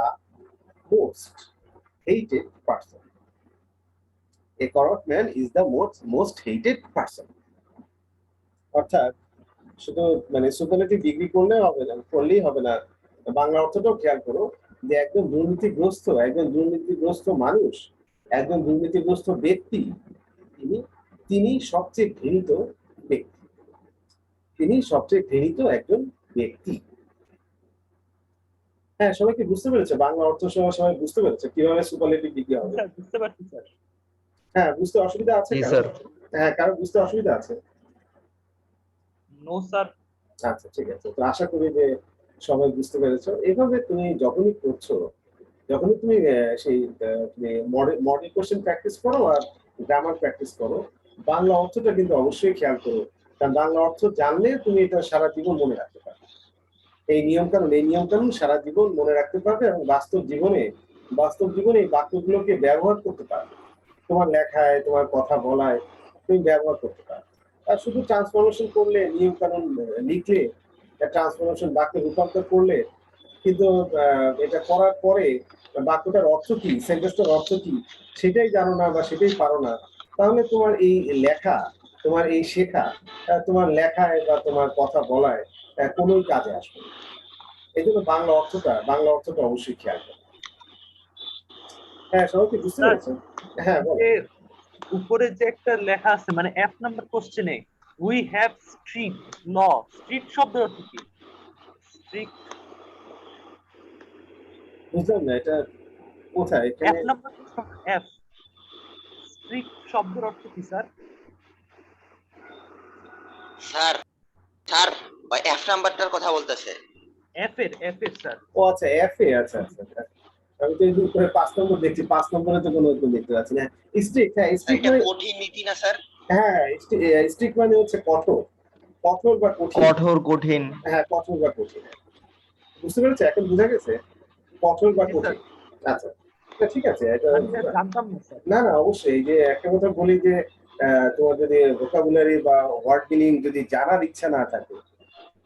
most hated person. A corrupt man is the most hated person. অর্থাৎ শুধু মানে সুপারলেটিভ ডিগ্রি করলেই হবে না, বাংলা অর্থটাও খেয়াল করো যে একজন দুর্নীতিগ্রস্ত মানুষ, একজন দুর্নীতিগ্রস্ত ব্যক্তি, তিনি সবচেয়ে ঘৃণিত একজন ব্যক্তি। হ্যাঁ, সবাইকে বুঝতে পেরেছে? বাংলা অর্থ সবাই বুঝতে পেরেছে কিভাবে সুপারলেটিভ ডিগ্রি হবে? স্যার বুঝতে পারছি স্যার। হ্যাঁ, বুঝতে অসুবিধা আছে জি কারো? স্যার। হ্যাঁ, কারো বুঝতে অসুবিধা আছে? No sir. আচ্ছা, ঠিক আছে। তো আশা করি যে সবাই বুঝতে পেরেছো। এভাবে তুমি যখনই করছো, যখনই তুমি সেই মডেল কোশ্চেন প্র্যাকটিস করো আর গ্রামার প্র্যাকটিস করো, বাংলা অর্থটা কিন্তু অবশ্যই খেয়াল করো, কারণ বাংলা অর্থ জানলে তুমি এটা সারা জীবন মনে রাখতে পারবে। এই নিয়ম কানুন সারা জীবন মনে রাখতে পারবে, এবং বাস্তব জীবনে এই বাক্যগুলোকে ব্যবহার করতে পারবে। তোমার লেখায়, তোমার কথা বলায় তুমি ব্যবহার করতে পারবে। আর শুধু ট্রান্সফরমেশন করলে, নিয়ম কানুন লিখলে, ট্রান্সফরমেশন বাক্যে রূপান্তর করলে কিন্তু এটা করার পরে বাক্যটার অর্থ কি, সেন্টেন্সটার অর্থ কি সেটাই জানো না বা সেটাই পারো না, তাহলে তোমার এই লেখা, তোমার এই শেখা, তোমার লেখায় বা তোমার কথা বলায় কোনোই কাজে আসবে না। এই জন্য বাংলা অর্থটা অবশ্যই খেয়াল করো। হ্যাঁ, সবাই কি বুঝতে পেরেছেন? হ্যাঁ বলো। যে উপরে যে একটা লেখা আছে মানে F নাম্বার কোশ্চেনে we have street law, street শব্দের অর্থ কি? স্ট্রিট বুঝলাম না এটা কোথায় এখানে? F number question, F street শব্দের অর্থ কি স্যার? স্যার স্যার ওই এফ নাম্বারটার কথা বলতেছে। F এর স্যার। ও আচ্ছা এফ এ, আচ্ছা আচ্ছা আচ্ছা। আমি তো এই উপরে 5 নম্বর দেখছি, 5 নম্বরে তো কোনো উত্তর দেখতে পাচ্ছি না। স্ট্রিক্ট, হ্যাঁ স্যার স্ট্রিক্ট এটা মানে, কঠিন নীতি না স্যার? হ্যাঁ স্ট্রিক্ট মানে হচ্ছে কঠোর, কঠোর বা কঠিন। কঠোর কঠিন। হ্যাঁ কঠোর বা কঠিন, বুঝতে পেরেছো এখন? বোঝা গেছে কঠোর বা জি, কঠিন। আচ্ছা তা ঠিক আছে এটা। আমি এটা জানতাম না স্যার। না না অবশ্যই, এই যে একটা কথা বলি যে তোমার যদি ভোকাবুলারি বা ওয়ার্ড মিনিং যদি জানার ইচ্ছা না থাকে,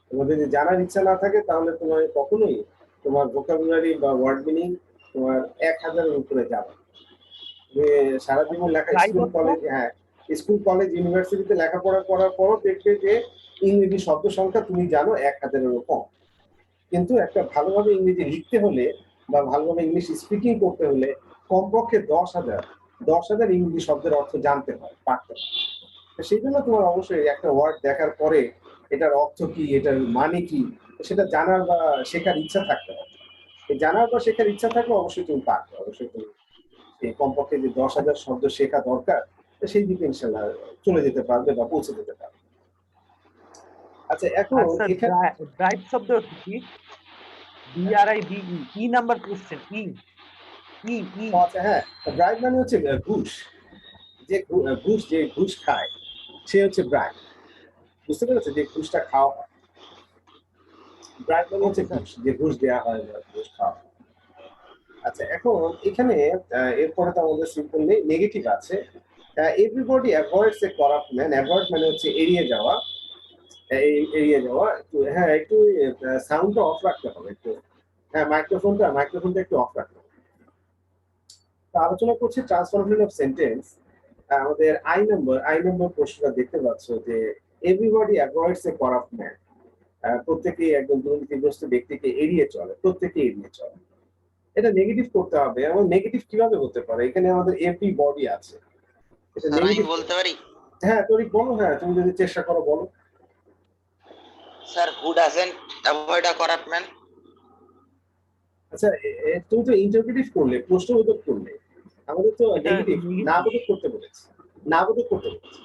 তোমার যদি জানার ইচ্ছা না থাকে তাহলে তোমার কখনোই তোমার ভোকাবুলারি বা ওয়ার্ড মিনিং তোমার 1000-এর উপরে যাবে। যে সারা জীবন লেখা প্রায় স্কুল অর্থ? কলেজ, হ্যাঁ স্কুল কলেজ ইউনিভার্সিটিতে লেখাপড়া করার পরও দেখবে যে ইংরেজি শব্দ সংখ্যা তুমি জানো 1000-এরও কম। কিন্তু একটা ভালোভাবে ইংরেজি লিখতে হলে বা ভালোভাবে ইংলিশ স্পিকিং করতে হলে কমপক্ষে 10,000 ইংরেজি শব্দের অর্থ জানতে হয়, পারতে হয়। তো সেই জন্য তোমার অবশ্যই একটা ওয়ার্ড দেখার পরে এটার অর্থ কি, এটার মানে কি, সেটা জানার বা শেখার ইচ্ছা থাকতে হবে। এই জানার বা শেখার ইচ্ছা থাকলে অবশ্যই তুমি পারবে, অবশ্যই তুমি এই কমপক্ষে যে 10,000 শব্দ শেখা দরকার সেই দিকে ইনশাল্লাহ চলে যেতে পারবে বা পৌঁছে যেতে পারবে। আচ্ছা এখন আর স্যার এখানে ড্রাইভ শব্দের অর্থ কি? DRIVE, ই নাম্বার কোশ্চেন, ই ই আচ্ছা হ্যাঁ, ব্রাইব মানে হচ্ছে ঘুষ। যে ঘুষ, যে ঘুষ খায় সে হচ্ছে ব্রাইব। বুঝতে পেরেছে? যে ঘুষটা খাওয়া হয়, ব্রাইব মানে হচ্ছে ওকে স্যার। ঘুষ, যে ঘুষ দেওয়া হয় বা ঘুষ খাওয়া হয়। আচ্ছা এখন এখানে এরপরে তো আমাদের সিম্পল নেগেটিভ আছে। Everybody avoids a corrupt man. Avoid মানে হচ্ছে এড়িয়ে যাওয়া, এড়িয়ে যাওয়া। একটু হ্যাঁ একটু সাউন্ডটা অফ রাখতে হবে একটু। হ্যাঁ মাইক্রোফোনটা একটু অফ রাখতে হবে। তো আলোচনা করছি ট্রান্সফরমেশন অফ সেন্টেন্স। আমাদের আই নম্বর প্রশ্নটা দেখতে পাচ্ছ যে everybody avoids a corrupt man. প্রত্যেকেই একজন দুর্নীতিগ্রস্ত ব্যক্তিকে এড়িয়ে চলে, প্রত্যেকে এড়িয়ে চলে। এটা নেগেটিভ করতে হবে। এবং নেগেটিভ কিভাবে হতে পারে? এখানে আমাদের এভরিবডি আছে, এটা স্যার আমি নেগেটিভ। বলতে পারি? হ্যাঁ তরিক বলো, হ্যাঁ তুমি যদি চেষ্টা করো বলো। Sir who doesn't avoid a corrupt man? আচ্ছা তুমি তো ইন্টারপ্রিটিভ করলে, প্রশ্নবোধক করলে, আমাদের তো এটা নেগেটিভ না নেগেটিভ। বোধক করতে বলেছে, না বোধক করতে বলেছে।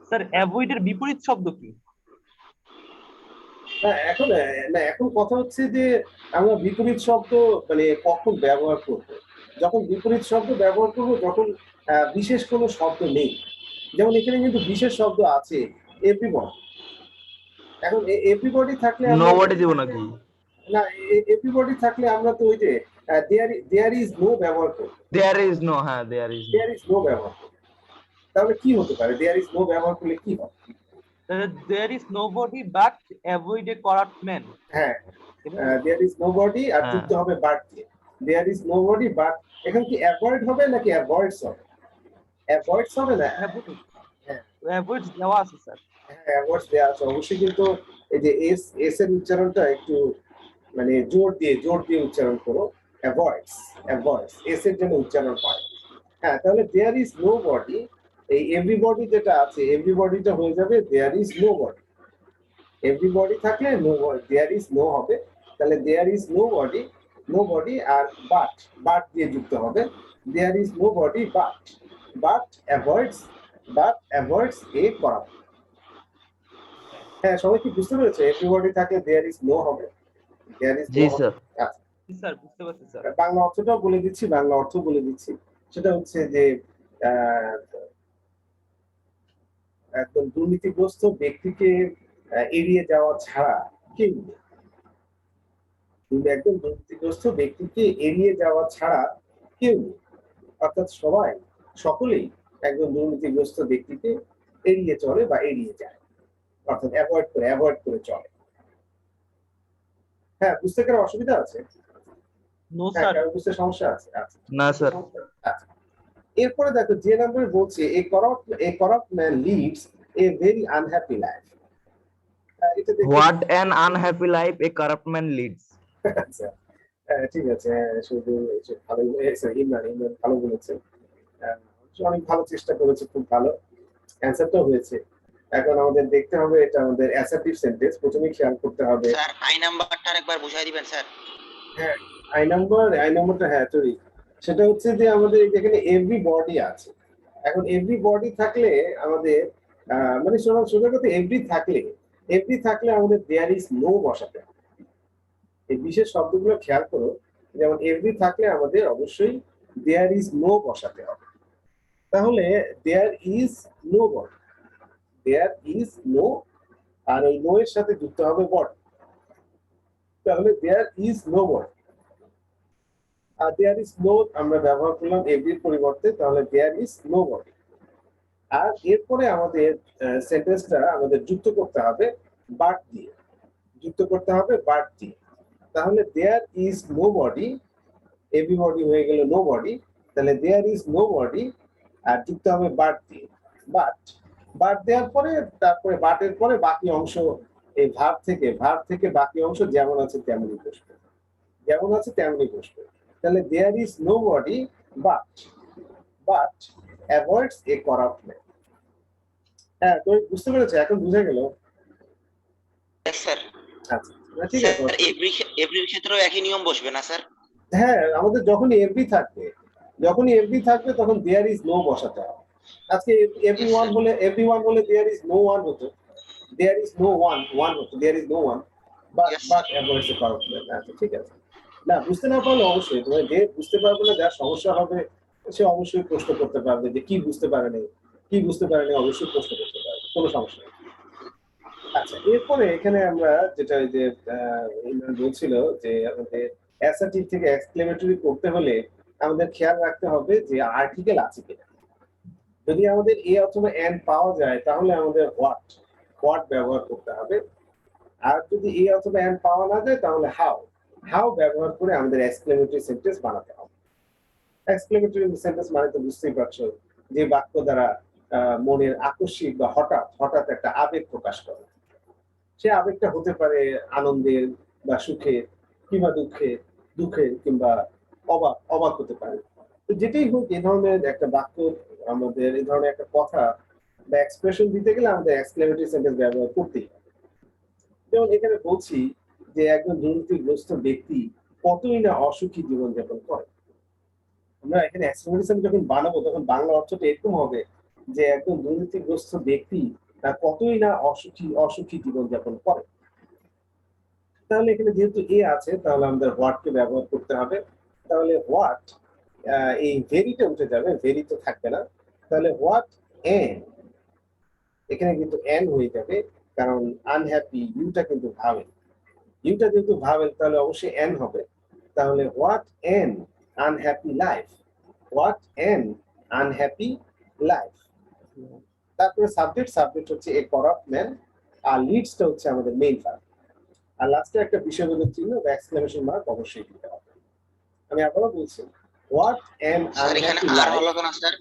স্যার অ্যাভয়েড এর বিপরীত শব্দ কি? না এখন না এখন কথা হচ্ছে যে আমরা বিপরীত শব্দ মানে কখন ব্যবহার করব? যখন বিপরীত শব্দ ব্যবহার করব যখন বিশেষ কোনো শব্দ নেই। যেমন এখানে কিন্তু বিশেষ শব্দ আছে, এভরিবডি। এখন এভরিবডি থাকলে আমরা নোবডি দিব নাকি? না, এভরিবডি থাকলে আমরা তো ওই যে দেয়ার ইজ নো ব্যবহার করব। দেয়ার ইজ নো, হ্যাঁ there is no. There is no ব্যবহার করব। তাহলে কি হতে পারে? দেয়ার ইজ নো ব্যবহার করলে কি হবে? There is nobody but avoid a corrupt man. হ্যাঁ দেয়ার ইজ নোবডি আর হ্যাঁ যুক্ত হবে বাট দিয়ে। দেয়ার ইজ নোবডি বাট, এখন কি অ্যাভয়েড হবে নাকি অ্যাভয়েডস হবে? অ্যাভয়েডস হবে না। হ্যাঁ অ্যাভয়েড দেওয়া আছে স্যার। হ্যাঁ অ্যাভয়েডস দেওয়া আছে অবশ্যই, কিন্তু এই যে এস এর উচ্চারণটা একটু মানে জোর দিয়ে উচ্চারণ করো। অ্যাভয়েডস এস এর জন্য উচ্চারণ হয়। হ্যাঁ তাহলে দেয়ার ইজ নো বডি, এই এভরিবডি যেটা আছে এভরিবডিটা হয়ে যাবে there is no body. Everybody থাকলে নো, দেয়ার ইজ নো হবে। তাহলে দেয়ার ইজ নো বডি আর বাট দিয়ে যুক্ত হবে। There is no body but avoids a corrupt. হ্যাঁ সবাই কি বুঝতে পেরেছে? এভরিবডি থাকলে দেয়ার ইজ নো হবে, দেয়ার ইজ নো জি হবে। স্যার। আচ্ছা জি স্যার বুঝতে পারছি স্যার। বাংলা অর্থটাও বলে দিচ্ছি, বাংলা অর্থ বলে দিচ্ছি। সেটা হচ্ছে যে আহ, একদম দুর্নীতিগ্রস্ত ব্যক্তিকে এড়িয়ে যাওয়া ছাড়া কেউ নেই। কিন্তু একদম দুর্নীতিগ্রস্ত ব্যক্তিকে এড়িয়ে যাওয়া ছাড়া কেউ নেই। অর্থাৎ সকলেই একজন দুর্নীতিগ্রস্ত ব্যক্তিকে এড়িয়ে চলে বা এড়িয়ে যায়, অর্থাৎ অ্যাভয়েড করে চলে। হ্যাঁ বুঝতে কারো অসুবিধা আছে? নো হ্যাঁ স্যার। কারো বুঝতে সমস্যা আছে? আচ্ছা না স্যার। আচ্ছা এরপরে দেখো যে নাম্বারে বলছে a corrupt man leads a very unhappy life. এটা দেখে what an unhappy life a corrupt man leads. আচ্ছা ঠিক আছে, শুধু এই যে ভালো ইমরান ইমরান ভালো বলেছে। সে অনেক ভালো চেষ্টা করেছে, খুব ভালো অ্যান্সারটাও হয়েছে। এখন আমাদের দেখতে হবে এটা আমাদের অ্যাসার্টিভ সেন্টেন্স, প্রথমে খেয়াল করতে হবে। স্যার আই নাম্বারটা আরেকবার বুঝাই দিবেন স্যার। হ্যাঁ, আই নাম্বারটা হ্যাঁ তৈরি। সেটা হচ্ছে যে আমাদের যেখানে এভরি বডি আছে, এখন এভরি বডি থাকলে আমাদের মানে সোজা কথা এভরি থাকলে আমাদের দেয়ার ইজ নো বসাতে হবে। এই বিশেষ শব্দগুলো খেয়াল করো, যেমন এভরি থাকলে আমাদের অবশ্যই দেয়ার ইজ নো বসাতে হবে। তাহলে there is no body, there is no, আর ওই নো এর সাথে যুক্ত হবে বডি। তাহলে দেয়ার ইজ নো বডি, আর দেয়ার ইজ নো আমরা ব্যবহার করলাম এভরির পরিবর্তে, তাহলে দেয়ার ইজ নো বডি। আর এরপরে আমাদের সেন্টেন্সটা আমাদের যুক্ত করতে হবে বাট দিয়ে, তাহলে there is no body, everybody হয়ে গেল নো বডি, তাহলে দেয়ার ইজ নো বডি, আর যুক্ত হবে বাট দিয়ে। বাট দেওয়ার পরে তারপরে বাটের পরে বাকি অংশ এই ভার্ব থেকে বাকি অংশ যেমন আছে তেমনই বসবে, তাহলে there is no body but avoids a corrupt man. হ্যাঁ, তো বুঝতে পেরেছো, এখন বুঝে গেল? স্যার আচ্ছা, ঠিক আছে। স্যার এভরির ক্ষেত্রেও একই নিয়ম বসবে না স্যার? হ্যাঁ, আমাদের যখনই এভরি থাকবে তখন দেয়ার ইজ নো বসাতে হবে। আজকে এভরিওয়ান হলে দেয়ার ইজ নো ওয়ান হতো, দেয়ার ইজ নো ওয়ান হতো, there is no one but avoids a corrupt man. আচ্ছা, ঠিক আছে। না বুঝতে না পারলে অবশ্যই তোমার যে বুঝতে পারবে না, যার সমস্যা হবে সে অবশ্যই প্রশ্ন করতে পারবে যে কি বুঝতে পারেনি অবশ্যই প্রশ্ন করতে পারবে, কোনো সমস্যা নেই। আচ্ছা, এরপরে এখানে আমরা যেটা ওই যে ইমরান বলছিল যে আমাদের অ্যাসার্টিভ থেকে এক্সক্লেমেটরি করতে হলে আমাদের খেয়াল রাখতে হবে যে আর্টিকেল আছে কিনা। যদি আমাদের এ অথবা এন পাওয়া যায় তাহলে আমাদের হোয়াট ব্যবহার করতে হবে, আর যদি এ অথবা এন পাওয়া না যায় তাহলে হাউ ব্যবহার করে আমাদের এক্সক্লেমেটরি সেন্টেন্স বানাতে হবে। এক্সক্লেমেটরি সেন্টেন্স মানে তো বুঝতেই পারছো, যে বাক্য দ্বারা মনের আকস্মিক বা হঠাৎ একটা আবেগ প্রকাশ করে। সে আবেগটা হতে পারে আনন্দের বা সুখের কিংবা দুঃখের কিংবা অবাক হতে পারে। তো যেটাই হোক, এই ধরনের একটা বাক্য আমাদের, এই ধরনের একটা কথা বা এক্সপ্রেশন দিতে গেলে আমাদের এক্সক্লেমেটরি সেন্টেন্স ব্যবহার করতেই হবে। যেমন এখানে বলছি যে একজন দুর্নীতিগ্রস্ত ব্যক্তি কতই না অসুখী জীবনযাপন করে। আমরা এখানে এক্সপ্রেশন যখন বানাবো তখন বাংলা অর্থটা এরকম হবে যে একজন দুর্নীতিগ্রস্ত ব্যক্তি কতই না অসুখী জীবনযাপন করে। তাহলে এখানে যেহেতু এ আছে তাহলে আমাদের হোয়াটকে ব্যবহার করতে হবে। তাহলে হোয়াট, এই ভেরিটা উঠে যাবে, ভেরি তো থাকবে না, তাহলে হোয়াট এন, এখানে কিন্তু এন হয়ে যাবে, কারণ আনহ্যাপি ইউটা কিন্তু ভাবেল, যেহেতু ভাবেল তাহলে অবশ্যই এন হবে। তাহলে হোয়াট এন আনহ্যাপি লাইফ, তারপরে সাবজেক্ট হচ্ছে এ করাপ্ট ম্যান, আর লিডসটা হচ্ছে আমাদের মেইন ভার্ব, আর লাস্টে একটা বিষয়বোধক চিহ্ন বা এক্সক্লেমেশন মার্ক অবশ্যই দিতে হবে। আমি আবারও বলছি, হোয়াট এন স্যার এখানে আনহ্যাপি আর লাইফ। হলো না স্যার?